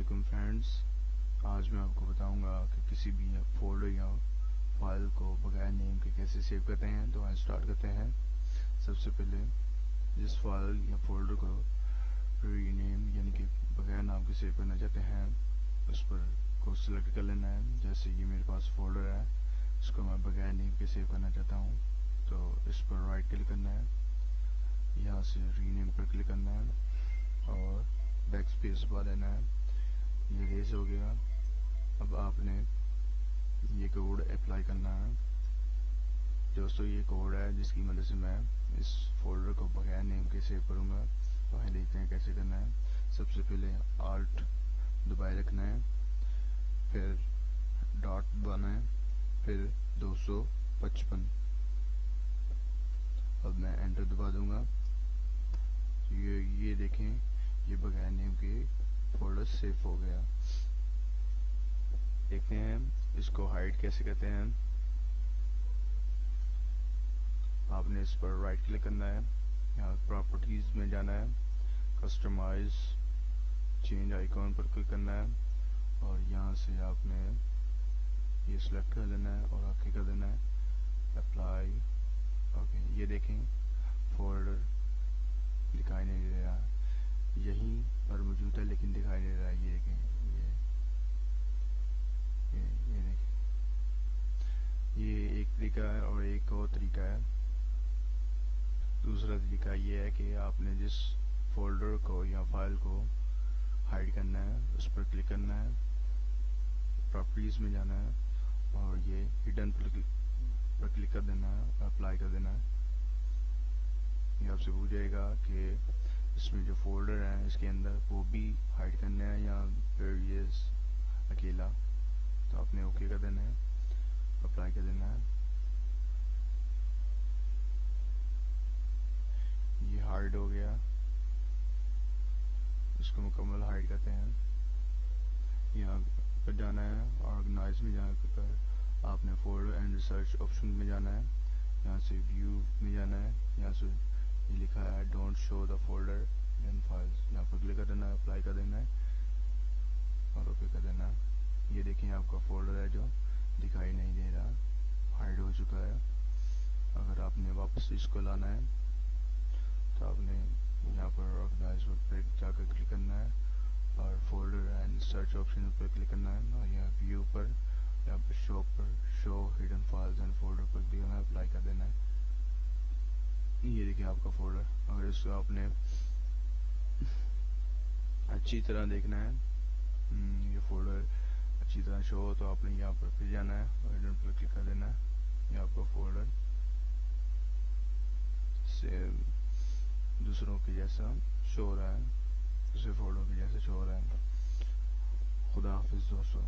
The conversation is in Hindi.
वालेकुम फ्रेंड्स। आज मैं आपको बताऊंगा कि किसी भी फोल्डर या फाइल को बगैर नेम के कैसे सेव करते हैं। तो आज स्टार्ट करते हैं। सबसे पहले जिस फाइल या फोल्डर को रीनेम यानी कि बगैर नाम के सेव करना चाहते हैं उस पर को सिलेक्ट कर लेना है। जैसे ये मेरे पास फोल्डर है, इसको मैं बगैर नेम के सेव करना चाहता हूँ, तो इस पर राइट क्लिक करना है, यहाँ से रीनेम पर क्लिक करना है और बैक स्पेस दबा देना है। ये रेज हो गया। अब आपने ये कोड अप्लाई करना है। दोस्तों, ये कोड है जिसकी मदद से मैं इस फोल्डर को बगैर नेम के सेव करूँगा। तो आइए देखते हैं कैसे करना है। सबसे पहले आल्ट दबाए रखना है, फिर डॉट दबाना है, फिर 255। अब मैं एंटर दबा दूंगा। ये देखें, ये बगैर नेम के फोल्डर सेव हो गया। देखते हैं इसको हाइड कैसे करते हैं। आपने इस पर राइट क्लिक करना है, यहाँ प्रॉपर्टीज में जाना है, कस्टमाइज चेंज आइकॉन पर क्लिक करना है और यहाँ से आपने ये सिलेक्ट कर लेना है और ओके कर देना है, अप्लाई। ओके, ये देखें फोल्डर दिखाई नहीं दे रहा, यहीं पर मौजूद है लेकिन दिखाई दे रहा है। ये देखें, ये देखें, ये एक तरीका है। और एक और तरीका है, दूसरा तरीका ये है कि आपने जिस फोल्डर को या फाइल को हाइड करना है उस पर क्लिक करना है, प्रॉपर्टीज में जाना है और ये हिडन पर क्लिक कर देना है, अप्लाई कर देना है। ये आपसे पूछेगा कि इसमें जो फोल्डर है इसके अंदर वो भी हाइड करना है या फिर ये अकेला, तो आपने ओके कर देना है, अप्लाई कर देना है। ये हाइड हो गया, इसको मुकम्मल हाइड करते हैं। यहाँ पर जाना है, ऑर्गेनाइज में जाकर आपने फोल्डर एंड रिसर्च ऑप्शन में जाना है, यहाँ से व्यू में जाना है, यहाँ से ये लिखा है don't show the folder and files, यहाँ पर क्लिक कर देना है, अप्लाई कर देना है और ओके कर देना है। ये देखिए आपका फोल्डर है जो दिखाई नहीं दे रहा, हाइड हो चुका है। अगर आपने वापस इसको लाना है तो आपने यहाँ पर ऑर्गेनाइज पर जाकर क्लिक करना है और फोल्डर एंड सर्च ऑप्शन पर क्लिक करना है और यहाँ व्यू पर यहाँ पर show hidden files and folder पर क्लिक करना है, अप्लाई कर देना है। ये देखिए आपका फोल्डर। अगर इसको आपने अच्छी तरह देखना है, ये फोल्डर अच्छी तरह शो हो, तो आपने यहाँ पर फिर जाना है और हिडन पर क्लिक कर देना है। ये आपका फोल्डर से दूसरों के जैसा शो हो रहा है, दूसरे फोल्डर के जैसे शो हो रहा है। खुदा हाफिज दोस्तों।